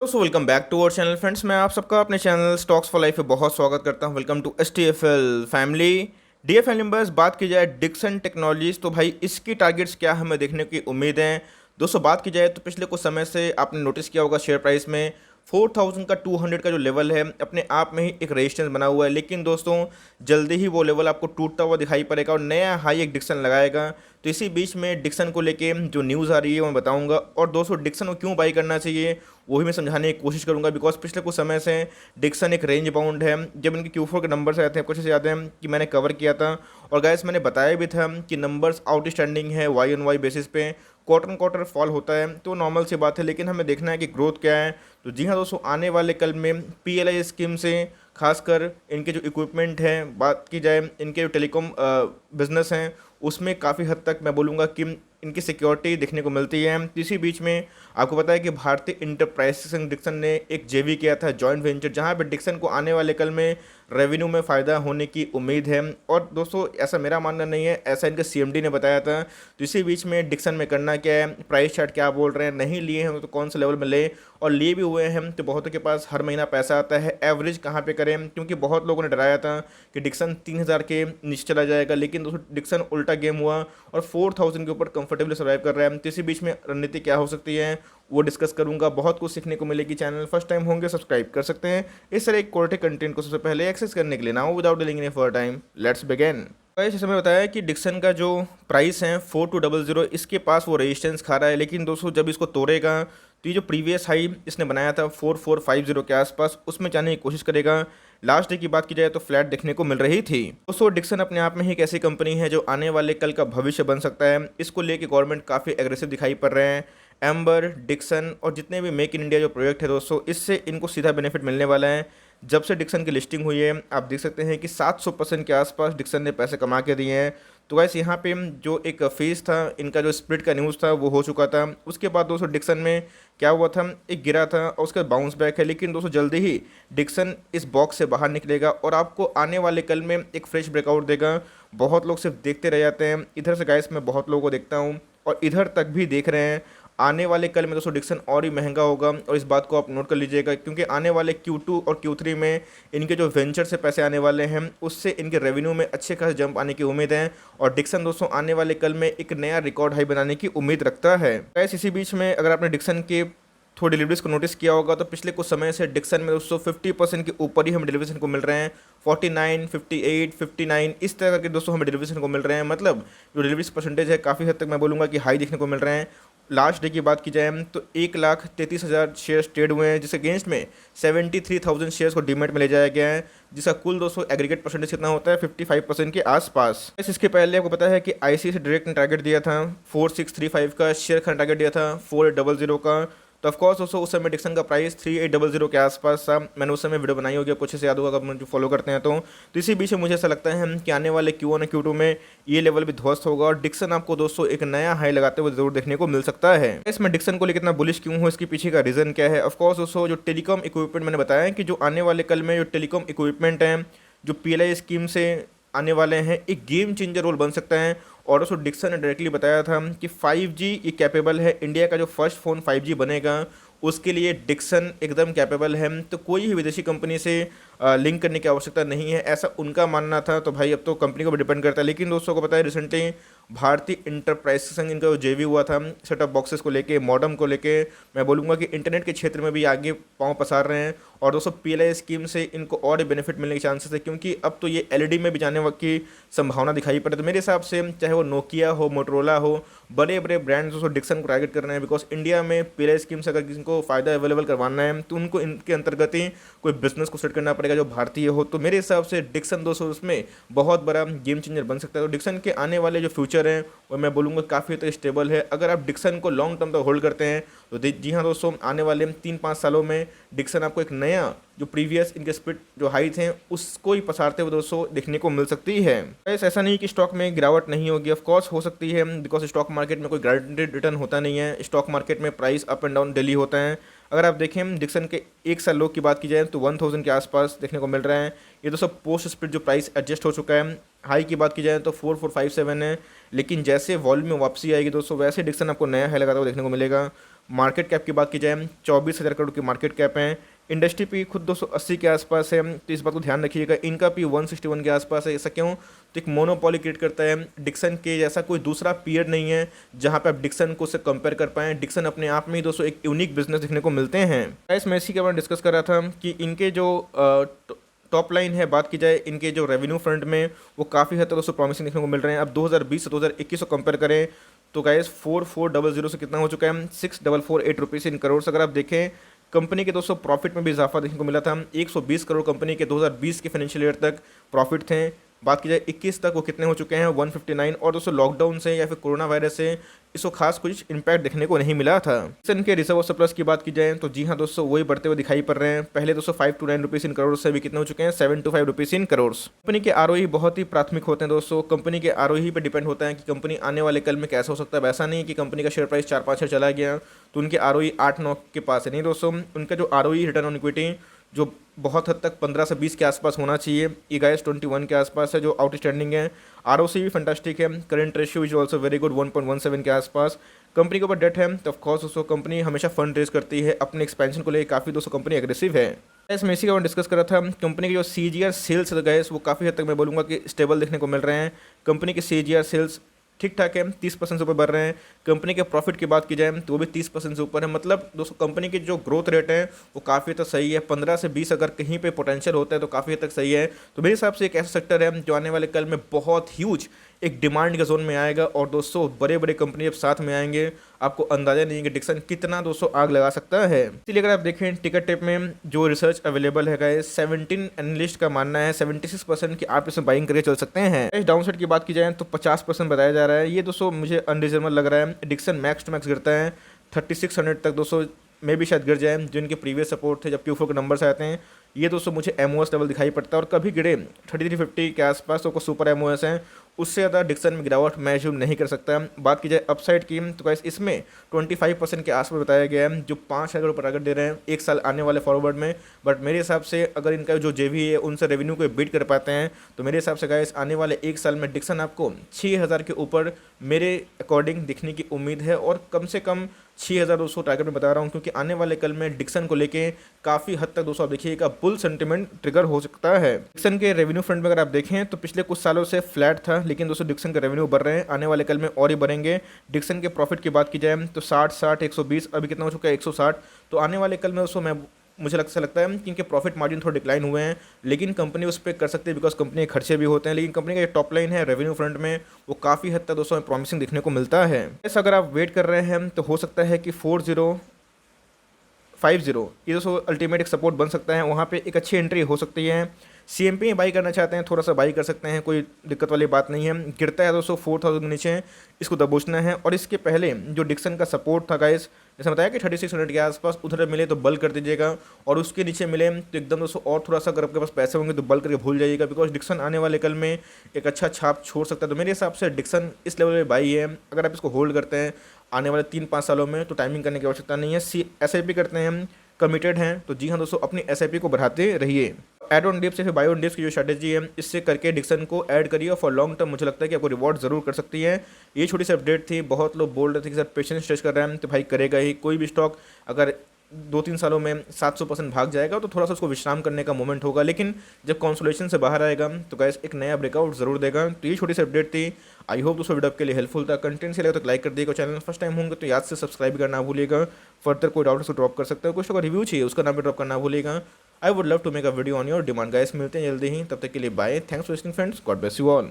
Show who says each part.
Speaker 1: दोस्तों welcome back to our channel friends. मैं आप सबका अपने चैनल स्टॉक्स फॉर लाइफ पे बहुत स्वागत करता हूं। Welcome to S T F L family. D F L members, बात की जाए डिक्सन टेक्नोलॉजीज तो भाई इसकी टारगेट्स क्या हमें देखने की उम्मीद है। दोस्तों बात की जाए तो पिछले कुछ समय से आपने नोटिस किया होगा शेयर प्राइस में 4000 का 200 का जो लेवल है अपने आप में ही एक रेजिस्टेंस बना हुआ है, लेकिन दोस्तों जल्दी ही वो लेवल आपको टूटता हुआ दिखाई पड़ेगा और नया हाई एक डिक्सन लगाएगा। तो इसी बीच में डिक्सन को लेके जो न्यूज़ आ रही है वो मैं बताऊंगा, और दोस्तों डिक्सन को क्यों बाई करना चाहिए वही मैं समझाने की कोशिश करूंगा। बिकॉज पिछले कुछ समय से डिक्सन एक रेंज बाउंड है। जब इनके Q4 के नंबर्स आए थे कुछ से याद है कि मैंने कवर किया था, और गाइस मैंने बताया भी था कि नंबर्स आउटस्टैंडिंग है, वाई ऑन वाई बेसिस पे क्वार्टर क्वार्टर फॉल होता है तो नॉर्मल सी बात है, लेकिन हमें देखना है कि ग्रोथ क्या है। तो जी हाँ दोस्तों, आने वाले कल में PLI स्कीम से खासकर इनके जो इक्विपमेंट हैं, बात की जाए इनके जो टेलीकॉम बिजनेस हैं, उसमें काफ़ी हद तक मैं बोलूँगा कि इनकी सिक्योरिटी देखने को मिलती है। इसी बीच में आपको पता है कि भारतीय इंटरप्राइजेस संग डिक्सन ने एक जेवी किया था, जॉइंट वेंचर, जहां पे डिक्सन को आने वाले कल में रेवेन्यू में फ़ायदा होने की उम्मीद है। और दोस्तों ऐसा मेरा मानना नहीं है, ऐसा इनके CMD ने बताया था। तो इसी बीच में डिक्सन में करना क्या है, प्राइस चार्ट क्या बोल रहे हैं, नहीं लिए हैं तो कौन से लेवल में ले, और लिए भी हुए हैं तो बहुतों के पास हर महीना पैसा आता है, एवरेज कहाँ पे करें, क्योंकि बहुत लोगों ने डराया था कि डिक्सन 3000 के नीचे चला जाएगा, लेकिन दोस्तों डिक्सन उल्टा गेम हुआ और 4000 के ऊपर कंफर्टेबली सर्वाइव कर रहा है। तो इसी बीच में रणनीति क्या हो सकती है वो डिस्कस करूंगा। बहुत कुछ सीखने को मिलेगी। चैनल फर्स्ट टाइम होंगे सब्सक्राइब कर सकते हैं इस तरह एक क्वालिटी कंटेंट को सबसे पहले एक्सेस करने के लिए। Now without delaying any further time let's begin. जैसे मैं बताया कि डिक्सन का जो प्राइस है 4200, इसके पास वो रेजिस्टेंस खा रहा है, लेकिन दोस्तों जब इसको तोड़ेगा तो ये जो प्रीवियस हाई इसने बनाया था 4450 के आसपास, उसमें जाने की कोशिश करेगा। लास्ट डे की बात की जाए तो फ्लैट देखने को मिल रही थी। दोस्तों डिक्सन अपने आप में ही एक ऐसी कंपनी है जो आने वाले कल का भविष्य बन सकता है। इसको लेके गवर्नमेंट काफ़ी एग्रेसिव दिखाई पड़ रहे हैं। एम्बर, डिक्सन और जितने भी मेक इन इंडिया जो प्रोजेक्ट है दोस्तों, इससे इनको सीधा बेनिफिट मिलने वाला है। जब से डिक्सन की लिस्टिंग हुई है आप देख सकते हैं कि 700% के आसपास डिक्सन ने पैसे कमा के दिए हैं। तो वैसे यहाँ पे जो एक फेज था इनका, जो स्प्लिट का न्यूज़ था वो हो चुका था। उसके बाद दोस्तों डिक्सन में क्या हुआ था, एक गिरा था और उसका बाउंस बैक है, लेकिन दोस्तों जल्दी ही डिक्सन इस बॉक्स से बाहर निकलेगा और आपको आने वाले कल में एक फ्रेश ब्रेकआउट देगा। बहुत लोग सिर्फ देखते रह जाते हैं, इधर से गाइस मैं बहुत लोगों को देखता हूँ और इधर तक भी देख रहे हैं। आने वाले कल में दोस्तों डिक्सन और ही महंगा होगा, और इस बात को आप नोट कर लीजिएगा, क्योंकि आने वाले Q2 और Q3 में इनके जो वेंचर से पैसे आने वाले हैं उससे इनके रेवेन्यू में अच्छे खासे जंप आने की उम्मीद है। और डिक्सन दोस्तों आने वाले कल में एक नया रिकॉर्ड हाई बनाने की उम्मीद रखता है। गाइस इसी बीच में अगर आपने डिक्सन के थोड़ी डिलीवरीज को नोटिस किया होगा तो पिछले कुछ समय से डिक्सन में दोस्तों 50% के ऊपर ही हमें डिलीवरीज को मिल रहे हैं। 49, 58, 59 इस तरह के दोस्तों हमें डिलीवरीज को मिल रहे हैं। मतलब जो डिलीवरीज परसेंटेज है काफ़ी हद तक मैं बोलूँगा कि हाई देखने को मिल रहे हैं। लास्ट डे की बात की जाए तो 1,33,000 शेयर्स ट्रेड हुए हैं, जिसके अगेंस्ट में 73,000 शेयर्स को डीमेट में ले जाया गया है, जिसका कुल दोस्तों एग्रीगेट परसेंटेज कितना होता है 55% के आसपास। इसके पहले आपको पता है कि ICICI डायरेक्ट ने टारगेट दिया था 4635 का, शेयर खान टारगेट दिया था 4800 का। तो ऑफकोर्स दोस्तों उस समय डिक्सन का प्राइस 3800 के आसपास था। मैंने उस समय वीडियो बनाई होगी, आपको अच्छे से याद होगा अगर मुझे फॉलो करते हैं तो इसी बीच में मुझे ऐसा लगता है कि आने वाले Q1 और Q2 में ये लेवल भी ध्वस्त होगा और डिक्सन आपको दोस्तों एक नया हाई लगाते हुए जरूर देखने को मिल सकता है। इसमें डिक्सन को लेकर इतना बुलिश क्यों हो, इसके पीछे का रीजन क्या है। ऑफकोर्स दोस्तों जो टेलीकॉम इक्विपमेंट मैंने बताया कि जो आने वाले कल में जो टेलीकॉम इक्विपमेंट हैं जो PLI स्कीम से आने वाले हैं, एक गेम चेंजर रोल बन सकता है। और दोस्तों डिक्सन ने डायरेक्टली बताया था कि 5G ये कैपेबल है, इंडिया का जो फर्स्ट फ़ोन 5G बनेगा उसके लिए डिक्सन एकदम कैपेबल है, तो कोई भी विदेशी कंपनी से लिंक करने की आवश्यकता नहीं है, ऐसा उनका मानना था। तो भाई अब तो कंपनी को भी डिपेंड करता है। लेकिन दोस्तों को पता है रिसेंटली भारतीय इंटरप्राइज संग इनका जो जेवी हुआ था सेटअप बॉक्सेस को लेके, मॉडम को लेके, मैं बोलूँगा कि इंटरनेट के क्षेत्र में भी आगे पाँव पसार रहे हैं। और दोस्तों PLI स्कीम से इनको और बेनिफिट मिलने के चांसेस है, क्योंकि अब तो ये LED में भी जाने की संभावना दिखाई पड़े। तो मेरे हिसाब से चाहे वो नोकिया हो, मोटरोला हो, बड़े बड़े ब्रांड्स दोस्तों डिक्सन को टारगेट कर रहे हैं। बिकॉज इंडिया में PLI स्कीम से अगर किसी को फ़ायदा अवेलेबल करवाना है तो उनको इनके अंतर्गत ही कोई बिजनेस को सेट करना पड़ेगा जो भारतीय हो। तो मेरे हिसाब से डिक्सन दोस्तों उसमें बहुत बड़ा गेम चेंजर बन सकता है। तो डिक्सन के आने वाले जो फ्यूचर हैं वो मैं बोलूँगा काफ़ी तक स्टेबल है। अगर आप डिक्सन को लॉन्ग टर्म तक होल्ड करते हैं तो जी हाँ दोस्तों, आने वाले 3-5 सालों में डिक्सन आपको एक नया जो प्रीवियस इनके स्प्लिट जो हाई थे उसको ही पसारते हुए दोस्तों देखने को मिल सकती है। ऐसा नहीं कि स्टॉक में गिरावट नहीं होगी, ऑफ कोर्स हो सकती है, बिकॉज स्टॉक मार्केट में कोई गारंटेड रिटर्न होता नहीं है। स्टॉक मार्केट में price up and down daily होता है। अगर आप देखें डिक्सन के एक साल लो की बात की जाए तो 1000 के आसपास देखने को मिल रहा है। ये दोस्तों पोस्ट स्प्लिट जो प्राइस एडजस्ट हो चुका है। हाई की बात की जाए तो 4457 है, लेकिन जैसे वॉल्यूम में वापसी आएगी दोस्तों वैसे डिक्सन आपको नया हाई लगाता हुआ देखने को मिलेगा। मार्केट कैप की बात की जाए 24,000 करोड़ की मार्केट कैप है। इंडस्ट्री पी खुद 280 के आसपास है, तो इस बात को ध्यान रखिएगा। इनका पी 161 के आसपास है। ऐसा क्यों? तो एक मोनोपोली क्रिएट करता है। डिक्सन के जैसा कोई दूसरा पीयर नहीं है जहां पे आप डिक्सन को से कंपेयर कर पाएँ। डिक्सन अपने आप में ही दोस्तों एक यूनिक बिजनेस देखने को मिलते हैं। गाइस मैं इसी के बारे में डिस्कस कर रहा था कि इनके जो टॉप लाइन है, बात की जाए इनके जो रेवेन्यू फ्रंट में, वो काफ़ी हद तक दोस्तों प्रॉमिसिंग देखने को मिल रहे हैं। अब 2020 से 2021 को कंपेयर करें तो गाइस 4400 से कितना हो चुका है, 6448 रुपीज़ इन करोड़। अगर आप देखें कंपनी के दोस्तों प्रॉफिट में भी इजाफा देखने को मिला था। 120 करोड़ कंपनी के 2020 के फाइनेंशियल ईयर तक प्रॉफिट थे। बात की जाए 21 तक वो कितने हो चुके हैं, 159। और दोस्तों लॉकडाउन से या फिर कोरोना वायरस से इसको खास कुछ इंपैक्ट देखने को नहीं मिला था। इनके रिजर्व और सरप्लस की बात की जाए तो जी हाँ दोस्तों वही बढ़ते हुए दिखाई पड़ रहे हैं। पहले दोस्तों 5 to 9 रुपीज़ इन करोड़ से भी कितने हो चुके हैं, 7 to 5 rupees in crore. Company के आरओई बहुत ही प्राथमिक होते हैं दोस्तों। कंपनी के आरओई पे डिपेंड होता है कि कंपनी आने वाले कल में कैसा हो सकता है। वैसा नहीं कि कंपनी का शेयर प्राइस 4-5 चला गया तो उनके आरओई 8-9 के पास है। नहीं दोस्तों, उनका जो आरओई रिटर्न ऑन इक्विटी जो बहुत हद तक 15 से 20 के आसपास होना चाहिए, ये गाइस 21 के आसपास है जो आउटस्टैंडिंग है। आरओसी भी फैंटास्टिक है। Current ratio is also very good, 1.17 के आसपास। कंपनी के ऊपर डेट है तो ऑफकोर्स दोस्तों कंपनी हमेशा फंड रेज करती है अपने एक्सपेंशन को लेकर। काफ़ी दोस्तों कंपनी एग्रेसिव है। गैस मैं इसी का डिस्कस कर रहा था। कंपनी के जो CAGR सेल्स है गैस वो काफ़ी हद तक मैं बोलूँगा कि स्टेबल देखने को मिल रहे हैं। कंपनी के CAGR सेल्स ठीक ठाक है, 30% से ऊपर बढ़ रहे हैं। कंपनी के प्रॉफिट की बात की जाए तो वो भी 30% से ऊपर है। मतलब दोस्तों कंपनी की जो ग्रोथ रेट है वो काफ़ी हद तक सही है। 15 से 20 अगर कहीं पे पोटेंशियल होता है तो काफ़ी हद तक सही है। तो मेरे हिसाब से एक ऐसा सेक्टर है जो आने वाले कल में बहुत ह्यूज एक डिमांड के जोन में आएगा। और दोस्तों बड़े बड़े कंपनी जब साथ में आएंगे आपको अंदाजा नहीं है कि डिक्सन कितना दोस्तों आग लगा सकता है। इसलिए अगर आप देखें टिकट टिप में जो रिसर्च अवेलेबल है गाइस, 17 एनालिस्ट का मानना है 76% की आप इसमें बाइंग करके चल सकते हैं। इस डाउनसाइड की बात की जाए तो 50% बताया जा रहा है। ये दोस्तों मुझे अनरीजनेबल लग रहा है। डिक्सन मैक्स टू मैक्स गिरता है 3600 तक दोस्तों में भी शायद गिर जाए जो इनके प्रीवियस सपोर्ट थे जब Q4 के नंबर्स आते हैं। ये दोस्तों मुझे MOS लेवल दिखाई पड़ता है और कभी गिरे 3350 के आसपास तो सुपर MOS है। उससे ज़्यादा डिक्सन में गिरावट मैं अज्यूम नहीं कर सकता। बात की जाए अपसाइड की तो गाइस इसमें 25% के आसपास बताया गया है जो 5,000 करोड़ टारगेट दे रहे हैं एक साल आने वाले फॉरवर्ड में। बट मेरे हिसाब से अगर इनका जो JV है उनसे रेवेन्यू को बीट कर पाते हैं तो मेरे हिसाब से गाइस आने वाले एक साल में डिक्सन आपको 6,000 के ऊपर मेरे अकॉर्डिंग दिखने की उम्मीद है। और कम से कम 6,200 टारगेट में बता रहा हूं क्योंकि आने वाले कल में डिक्सन को लेके काफ़ी हद तक दोस्तों आप देखिएगा बुल सेंटिमेंट ट्रिगर हो सकता है। डिक्सन के रेवेन्यू फ्रंट में अगर आप देखें तो पिछले कुछ सालों से फ्लैट था, लेकिन दोस्तों डिक्सन के रेवेन्यू बढ़ रहे हैं। आने वाले कल में और ही बढ़ेंगे। डिक्सन के प्रॉफिट की बात की जाए तो 60, 120, अभी कितना हो चुका है 160। तो आने वाले कल में दोस्तों मुझे लगता है कि इनके प्रॉफिट मार्जिन थोड़े डिक्लाइन हुए हैं, लेकिन कंपनी उस पर कर सकती है बिकॉज कंपनी के खर्चे भी होते हैं। लेकिन कंपनी का जो टॉप लाइन है रेवेन्यू फ्रंट में वो काफ़ी हद तक दोस्तों प्रॉमिसिंग देखने को मिलता है। ऐसा अगर आप वेट कर रहे हैं तो हो सकता है कि 4050 ये दोस्तों अल्टीमेट एक सपोर्ट बन सकता है। वहाँ पे एक अच्छी एंट्री हो सकती है। CMP में बाई करना चाहते हैं थोड़ा सा बाई कर सकते हैं, कोई दिक्कत वाली बात नहीं है। गिरता है दोस्तों 4000 के नीचे इसको दबोचना है। और इसके पहले जो डिक्सन का सपोर्ट था गाइस, जैसे बताया कि 3600 के आसपास उधर मिले तो बल कर दीजिएगा और उसके नीचे मिले तो एकदम दोस्तों और थोड़ा सा अगर आपके पास पैसे होंगे तो बल करके भूल जाइएगा बिकॉज डिक्सन आने वाले कल में एक अच्छा छाप छोड़ सकता है। तो मेरे हिसाब से डिक्सन इस लेवल पे बाई है। अगर आप इसको होल्ड करते हैं आने वाले 3-5 सालों में तो टाइमिंग करने की आवश्यकता नहीं है। SIP करते हैं हम, कमिटेड हैं तो जी हाँ दोस्तों अपनी SIP को बढ़ाते रहिए। एड ऑन डिप्स या फिर बाय ऑन डिप्स की जो स्ट्रैटेजी है इससे करके डिक्सन को ऐड करिए और फॉर लॉन्ग टर्म मुझे लगता है कि आपको रिवॉर्ड जरूर कर सकती है। ये छोटी सी अपडेट थी। बहुत लोग बोल रहे थे कि सर पेशेंस टेस्ट कर रहे हैं तो भाई करेगा ही। कोई भी स्टॉक अगर 2-3 सालों में 700% भाग जाएगा तो थोड़ा सा उसको विश्राम करने का मोमेंट होगा, लेकिन जब कंसोलेशन से बाहर आएगा तो गाइस एक नया ब्रेकआउट जरूर देगा। तो ये छोटी सी अपडेट थी। आई होप दोस्तों वीडियो आपके लिए हेल्पफुल था। कंटेंट से लगा तो लाइक कर दिएगा। चैनल फर्स्ट टाइम होंगे तो याद से सब्सक्राइब करना भूलिएगा। फर्दर कोई डाउट उसको ड्रॉप कर सकते हो। कुछ तो रिव्यू चाहिए उसका नाम भी ड्रॉप करना भूलिएगा। I would love to make a video on your demand guys. मिलते हैं जल्दी ही, तब तक के लिए bye. Thanks for listening friends, God bless you all.